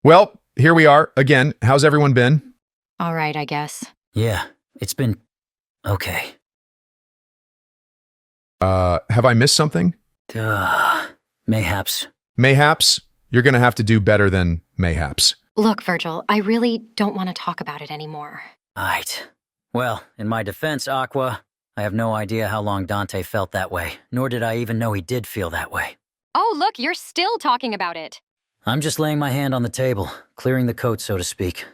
Well, here we are again. How's everyone been? All right, I guess. Yeah, it's been okay. Have I missed something? Mayhaps. Mayhaps? You're gonna have to do better than mayhaps. Look, Virgil, I really don't want to talk about it anymore. Aight. Well, in my defense, Aqua, I have no idea how long Dante felt that way, nor did I even know he did feel that way. Oh, look, you're still talking about it. I'm just laying my hand on the table, clearing the coat, so to speak.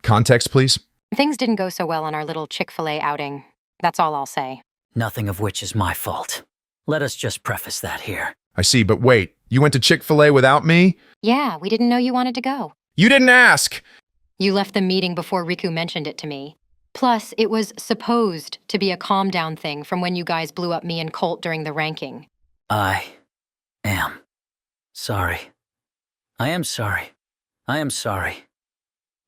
Context, please? Things didn't go so well on our little Chick-fil-A outing. That's all I'll say. Nothing of which is my fault. Let us just preface that here. I see, but wait. You went to Chick-fil-A without me? Yeah, we didn't know you wanted to go. You didn't ask! You left the meeting before Riku mentioned it to me. Plus, it was supposed to be a calm-down thing from when you guys blew up me and Colt during the ranking. I am sorry. I am sorry. I am sorry.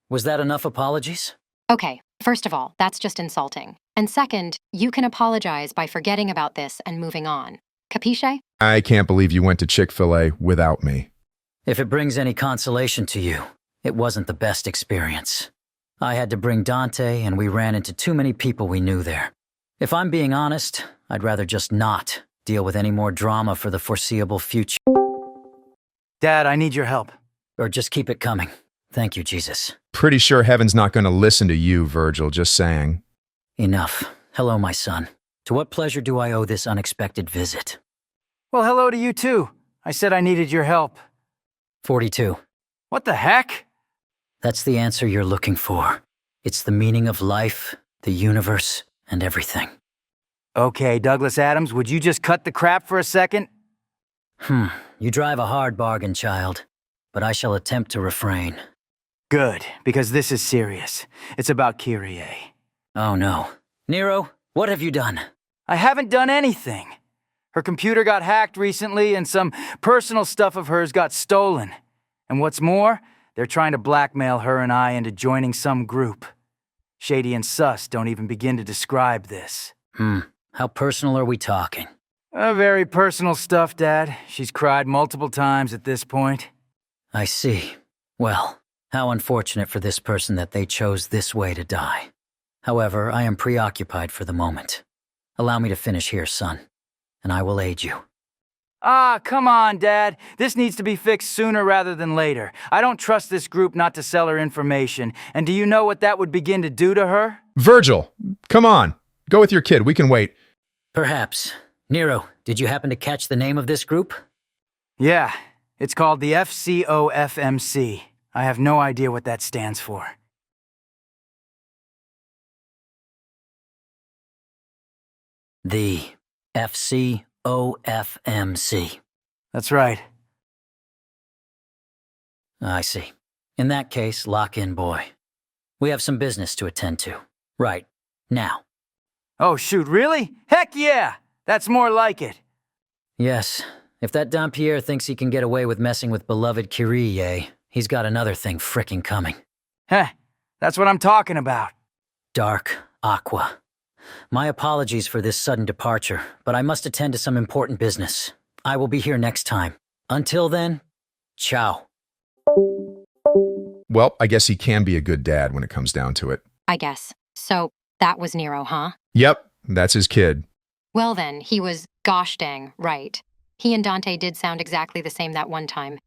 Was that enough apologies? Okay, first of all, that's just insulting. And second, you can apologize by forgetting about this and moving on. Capisce? I can't believe you went to Chick-fil-A without me. If it brings any consolation to you, it wasn't the best experience. I had to bring Dante, and we ran into too many people we knew there. If I'm being honest, I'd rather just not deal with any more drama for the foreseeable future. Dad, I need your help. Or just keep it coming. Thank you, Jesus. Pretty sure heaven's not gonna listen to you, Virgil, just saying. Enough. Hello, my son. To what pleasure do I owe this unexpected visit? Well, hello to you too. I said I needed your help. 42. What the heck? That's the answer you're looking for. It's the meaning of life, the universe, and everything. Okay, Douglas Adams, would you just cut the crap for a second? You drive a hard bargain, child. But I shall attempt to refrain. Good, because this is serious. It's about Kyrie. Oh no. Nero, what have you done? I haven't done anything. Her computer got hacked recently and some personal stuff of hers got stolen. And what's more, they're trying to blackmail her and I into joining some group. Shady and sus don't even begin to describe this. How personal are we talking? Very personal stuff, Dad. She's cried multiple times at this point. I see. Well, how unfortunate for this person that they chose this way to die. However, I am preoccupied for the moment. Allow me to finish here, son, and I will aid you. Ah, come on, Dad. This needs to be fixed sooner rather than later. I don't trust this group not to sell her information. And do you know what that would begin to do to her? Virgil, come on. Go with your kid. We can wait. Perhaps. Nero, did you happen to catch the name of this group? Yeah, it's called the FCO-FMC. I have no idea what that stands for. The FCO-FMC. That's right. I see. In that case, lock in, boy. We have some business to attend to. Right. Now. Oh, shoot, really? Heck yeah! That's more like it. Yes. If that Dampierre thinks he can get away with messing with beloved Kyrie, he's got another thing frickin' coming. Heh, that's what I'm talking about. Dark Aqua. My apologies for this sudden departure, but I must attend to some important business. I will be here next time. Until then, ciao. Well, I guess he can be a good dad when it comes down to it. I guess. So, that was Nero, huh? Yep, that's his kid. Well then, he was gosh dang right. He and Dante did sound exactly the same that one time.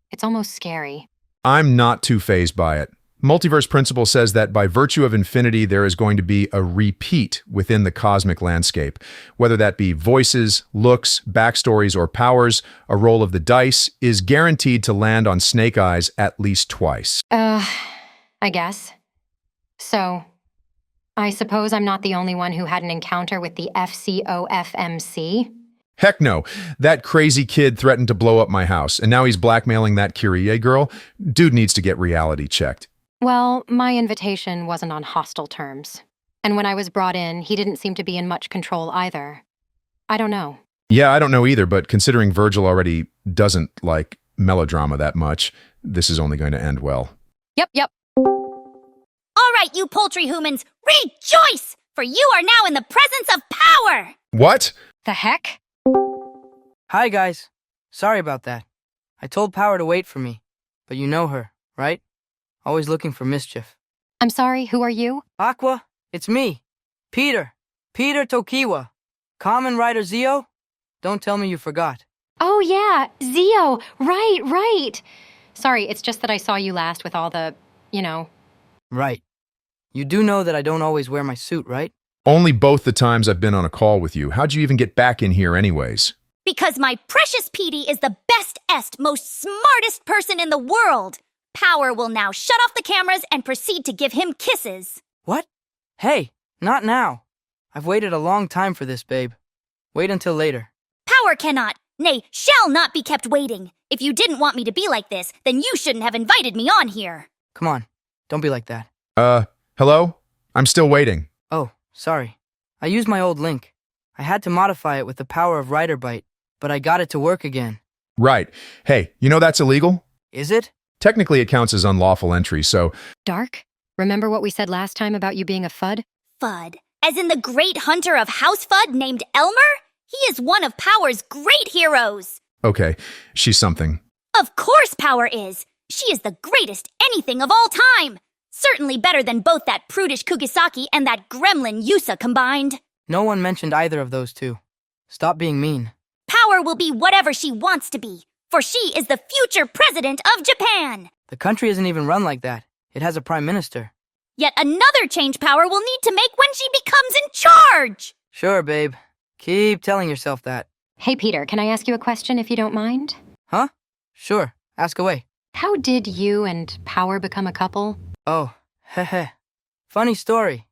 It's almost scary. I'm not too fazed by it. Multiverse principle says that by virtue of infinity, there is going to be a repeat within the cosmic landscape. Whether that be voices, looks, backstories, or powers, a roll of the dice is guaranteed to land on Snake Eyes at least twice. I guess. So, I suppose I'm not the only one who had an encounter with the FCO-FMC? Heck no. That crazy kid threatened to blow up my house, and now he's blackmailing that Kyrie girl. Dude needs to get reality checked. Well, my invitation wasn't on hostile terms. And when I was brought in, he didn't seem to be in much control either. I don't know. Yeah, I don't know either, but considering Virgil already doesn't like melodrama that much, this is only going to end well. Yep. All right, you poultry humans, rejoice! For you are now in the presence of power! What? The heck? Hi, guys. Sorry about that. I told Power to wait for me. but you know her, right? Always looking for mischief. I'm sorry, who are you? Aqua, it's me. Peter. Peter Tokiwa. Kamen Rider Zio? Don't tell me you forgot. Oh, yeah, Zio. Right. Sorry, it's just that I saw you last with all the, Right. You do know that I don't always wear my suit, right? Only both the times I've been on a call with you. How'd you even get back in here anyways? Because my precious Petey is the bestest, most smartest person in the world. Power will now shut off the cameras and proceed to give him kisses. What? Hey, not now. I've waited a long time for this, babe. Wait until later. Power cannot, nay, shall not be kept waiting. If you didn't want me to be like this, then you shouldn't have invited me on here. Come on, don't be like that. Hello? I'm still waiting. Oh, sorry. I used my old link. I had to modify it with the power of Rider Bite, but I got it to work again. Right. Hey, you know that's illegal? Is it? Technically, it counts as unlawful entry, so... Dark? Remember what we said last time about you being a FUD? Fudd. As in the great hunter of House Fudd named Elmer? He is one of Power's great heroes. Okay, she's something. Of course Power is. She is the greatest anything of all time. Certainly better than both that prudish Kugisaki and that gremlin Yusa combined. No one mentioned either of those two. Stop being mean. Power will be whatever she wants to be, for she is the future president of Japan. The country isn't even run like that. It has a prime minister. Yet another change Power will need to make when she becomes in charge. Sure, babe. Keep telling yourself that. Hey, Peter, can I ask you a question if you don't mind? Huh? Sure. Ask away. How did you and Power become a couple? Oh, heh. Funny story.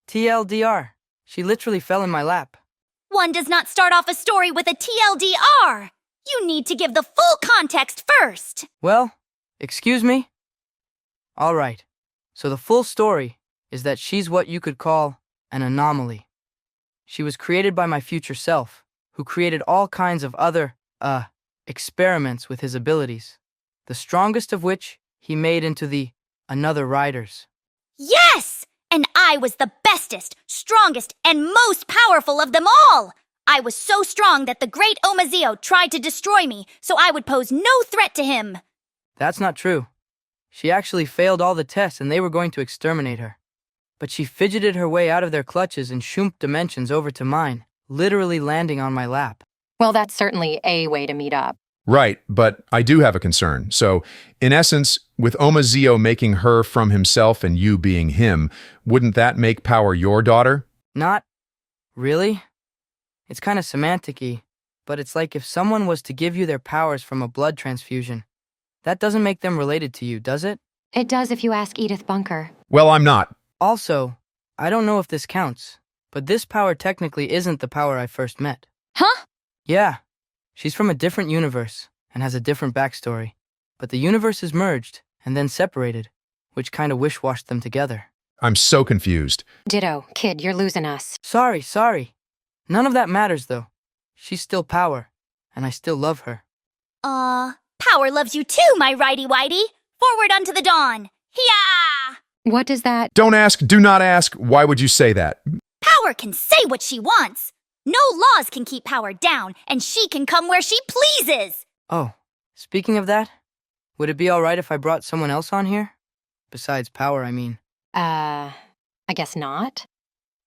TLDR. She literally fell in my lap. One does not start off a story with a TLDR. You need to give the full context first. Well, excuse me? All right. So the full story is that she's what you could call an anomaly. She was created by my future self, who created all kinds of other, experiments with his abilities, the strongest of which he made into the another riders. Yes! And I was the bestest, strongest, and most powerful of them all. I was so strong that the great Omazeo tried to destroy me, so I would pose no threat to him. That's not true. She actually failed all the tests and they were going to exterminate her. But she fidgeted her way out of their clutches and shoomped dimensions over to mine, literally landing on my lap. Well, that's certainly a way to meet up. Right, but I do have a concern. So, in essence, with Omazeo making her from himself and you being him, wouldn't that make Power your daughter? Not really. It's kind of semantic-y, but it's like if someone was to give you their powers from a blood transfusion. That doesn't make them related to you, does it? It does if you ask Edith Bunker. Well, I'm not. Also, I don't know if this counts, but this power technically isn't the power I first met. Huh? Yeah, she's from a different universe and has a different backstory, but the universes merged and then separated, which kind of wish-washed them together. I'm so confused. Ditto. Kid, you're losing us. Sorry. None of that matters, though. She's still Power, and I still love her. Power loves you too, my righty-whitey. Forward unto the dawn. Hiya! What does that... Don't ask, do not ask. Why would you say that? Power can say what she wants. No laws can keep Power down, and she can come where she pleases. Oh, speaking of that, would it be all right if I brought someone else on here? Besides Power, I mean. I guess not.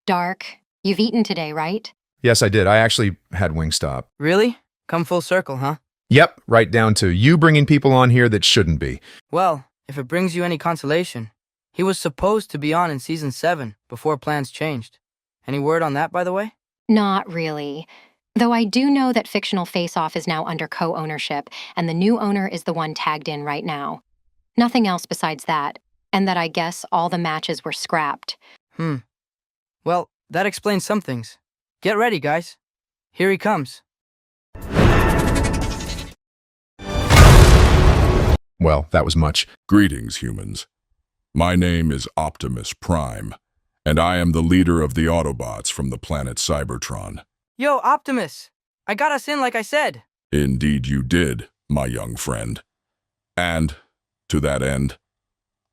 Dark, you've eaten today, right? Yes, I did. I actually had Wingstop. Really? Come full circle, huh? Yep, right down to you bringing people on here that shouldn't be. Well, if it brings you any consolation, he was supposed to be on in Season 7 before plans changed. Any word on that, by the way? Not really. Though I do know that Fictional Face Off is now under co-ownership, and the new owner is the one tagged in right now. Nothing else besides that, and that I guess all the matches were scrapped. Well, that explains some things. Get ready, guys. Here he comes. Well, that was much. Greetings, humans. My name is Optimus Prime, and I am the leader of the Autobots from the planet Cybertron. Yo, Optimus! I got us in like I said. Indeed you did, my young friend. And, to that end,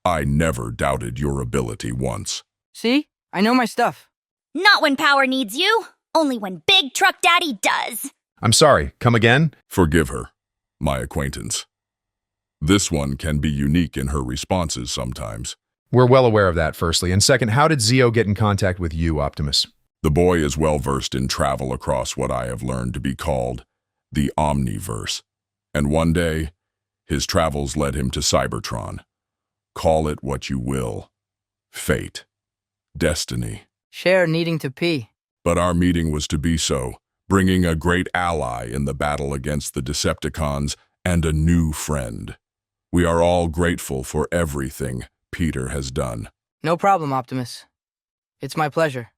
I never doubted your ability once. See? I know my stuff. Not when Power needs you. Only when Big Truck Daddy does. I'm sorry, come again? Forgive her, my acquaintance. This one can be unique in her responses sometimes. We're well aware of that, firstly. And second, how did Zio get in contact with you, Optimus? The boy is well versed in travel across what I have learned to be called the Omniverse. And one day, his travels led him to Cybertron. Call it what you will. Fate. Destiny. Cher needing to pee. But our meeting was to be so, bringing a great ally in the battle against the Decepticons and a new friend. We are all grateful for everything Peter has done. No problem, Optimus. It's my pleasure.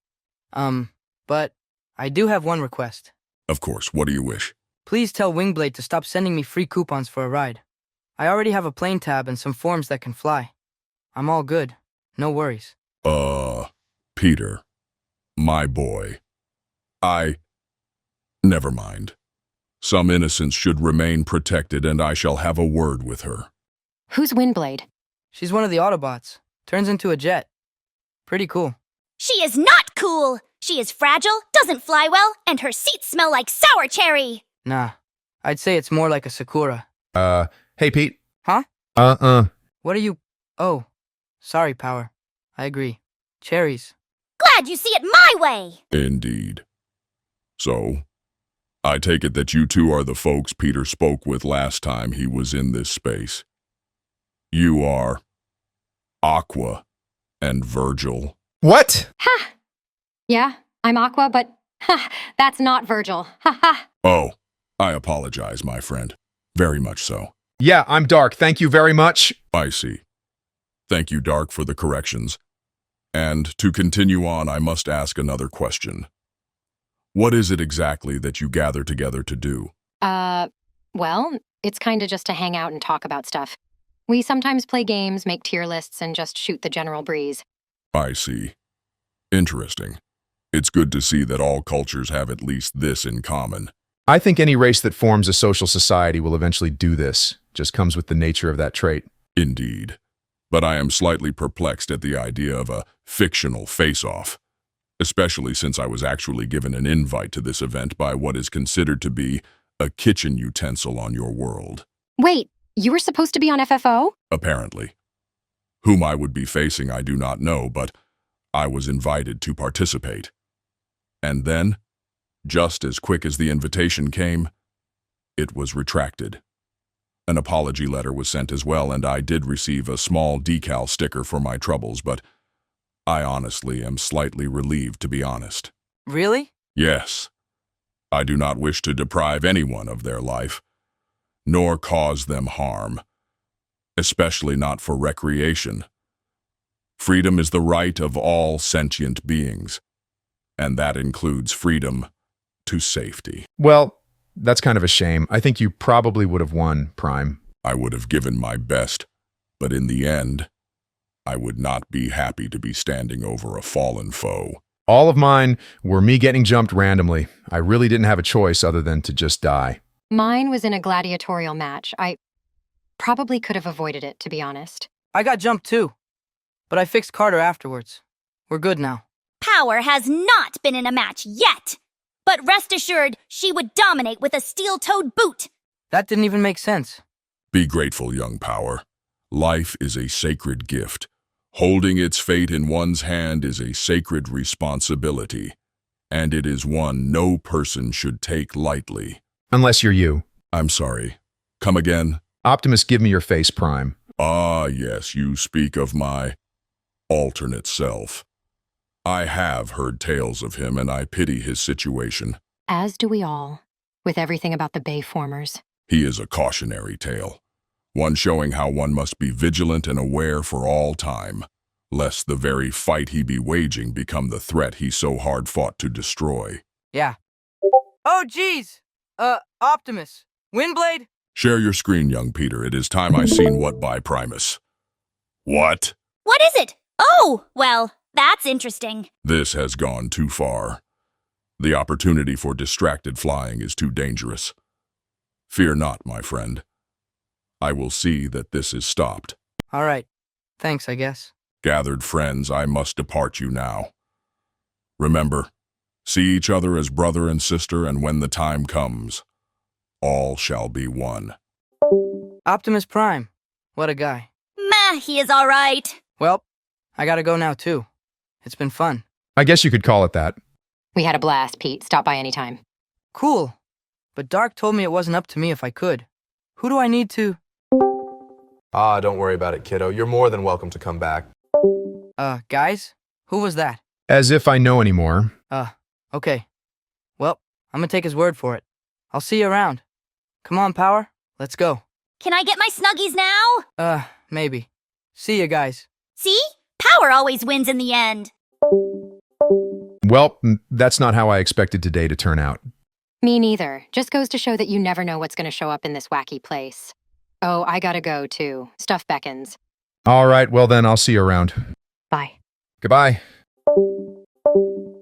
But I do have one request. Of course, what do you wish? Please tell Wingblade to stop sending me free coupons for a ride. I already have a plane tab and some forms that can fly. I'm all good. No worries. Peter. My boy. Never mind. Some innocence should remain protected, and I shall have a word with her. Who's Windblade? She's one of the Autobots. Turns into a jet. Pretty cool. She is not cool! She is fragile, doesn't fly well, and her seats smell like sour cherry! Nah. I'd say it's more like a Sakura. Hey, Pete. Huh? What are you... Oh. Sorry, Power. I agree. Cherries. Glad you see it my way! Indeed. So, I take it that you two are the folks Peter spoke with last time he was in this space. You are Aqua and Virgil. What? Ha! Yeah, I'm Aqua, but that's not Virgil. Ha ha! Oh, I apologize, my friend. Very much so. Yeah, I'm Dark. Thank you very much. I see. Thank you, Dark, for the corrections. And to continue on, I must ask another question. What is it exactly that you gather together to do? Well, it's kinda just to hang out and talk about stuff. We sometimes play games, make tier lists, and just shoot the general breeze. I see. Interesting. It's good to see that all cultures have at least this in common. I think any race that forms a social society will eventually do this. Just comes with the nature of that trait. Indeed. But I am slightly perplexed at the idea of a fictional face-off, especially since I was actually given an invite to this event by what is considered to be a kitchen utensil on your world. Wait, you were supposed to be on FFO? Apparently. Whom I would be facing I do not know, but I was invited to participate. And then, just as quick as the invitation came, it was retracted. An apology letter was sent as well, and I did receive a small decal sticker for my troubles, but I honestly am slightly relieved, to be honest. Really? Yes. I do not wish to deprive anyone of their life, nor cause them harm, especially not for recreation. Freedom is the right of all sentient beings, and that includes freedom to safety. Well, that's kind of a shame. I think you probably would have won, Prime. I would have given my best, but in the end, I would not be happy to be standing over a fallen foe. All of mine were me getting jumped randomly. I really didn't have a choice other than to just die. Mine was in a gladiatorial match. I probably could have avoided it, to be honest. I got jumped too. But I fixed Carter afterwards. We're good now. Power has not been in a match yet! But rest assured, she would dominate with a steel-toed boot! That didn't even make sense. Be grateful, young Power. Life is a sacred gift. Holding its fate in one's hand is a sacred responsibility, and it is one no person should take lightly. Unless you're you. I'm sorry. Come again? Optimus, give me your face, Prime. Ah, yes, you speak of my alternate self. I have heard tales of him, and I pity his situation. As do we all, with everything about the Bayformers. He is a cautionary tale, one showing how one must be vigilant and aware for all time, lest the very fight he be waging become the threat he so hard fought to destroy. Yeah. Oh, geez! Optimus. Windblade? Share your screen, young Peter. It is time I seen what by Primus. What? What is it? Oh, well, that's interesting. This has gone too far. The opportunity for distracted flying is too dangerous. Fear not, my friend. I will see that this is stopped. All right. Thanks, I guess. Gathered friends, I must depart you now. Remember, see each other as brother and sister, and when the time comes, all shall be one. Optimus Prime, What a guy. Meh, he is alright. Well, I gotta go now, too. It's been fun. I guess you could call it that. We had a blast, Pete. Stop by anytime. Cool. But Dark told me it wasn't up to me if I could. Who do I need to... Don't worry about it, kiddo. You're more than welcome to come back. Guys? Who was that? As if I know anymore. Okay. Well, I'm gonna take his word for it. I'll see you around. Come on, Power. Let's go. Can I get my Snuggies now? Maybe. See you guys. See? Power always wins in the end. Well, that's not how I expected today to turn out. Me neither. Just goes to show that you never know what's going to show up in this wacky place. Oh, I gotta go, too. Stuff beckons. All right, well then, I'll see you around. Bye. Goodbye.